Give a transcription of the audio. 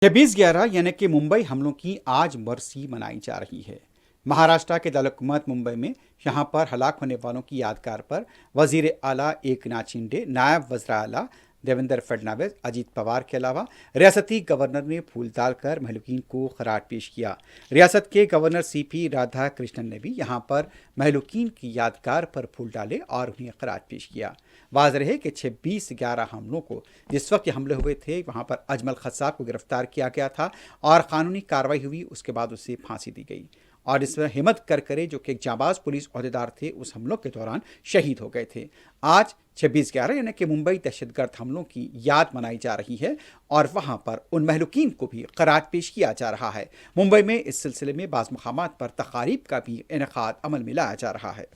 26/11 यानी कि मुंबई हमलों की आज बरसी मनाई जा रही है। महाराष्ट्र के दारकूमत मुंबई में यहाँ पर हलाक होने वालों की यादगार पर वजीर आला एकनाथ शिंदे, नायब वज़ीर आला देवेंद्र फडणवीस, अजीत पवार के अलावा रियासती गवर्नर ने फूल डालकर महलूकीन को खराज पेश किया। रियासत के गवर्नर CP राधा कृष्णन ने भी यहाँ पर महलूकीन की यादगार पर फूल डाले और उन्हें खराज पेश किया। वाज़ रहे कि 26/11 हमलों को जिस वक्त ये हमले हुए थे वहाँ पर अजमल खसाब को गिरफ्तार किया गया था और क़ानूनी कार्रवाई हुई, उसके बाद उसे फांसी दी गई। और इस पर हिम्मत करकरे जो कि एक जाबाज पुलिस अहदेदार थे उस हमलों के दौरान शहीद हो गए थे। आज 26/11 यानी कि मुंबई दहशतगर्द हमलों की याद मनाई जा रही है और वहाँ पर उन महलूकीन को भी खराज पेश किया जा रहा है। मुंबई में इस सिलसिले में बाज़ मकामात पर तकारीब का भी इनेकाद अमल में लाया जा रहा है।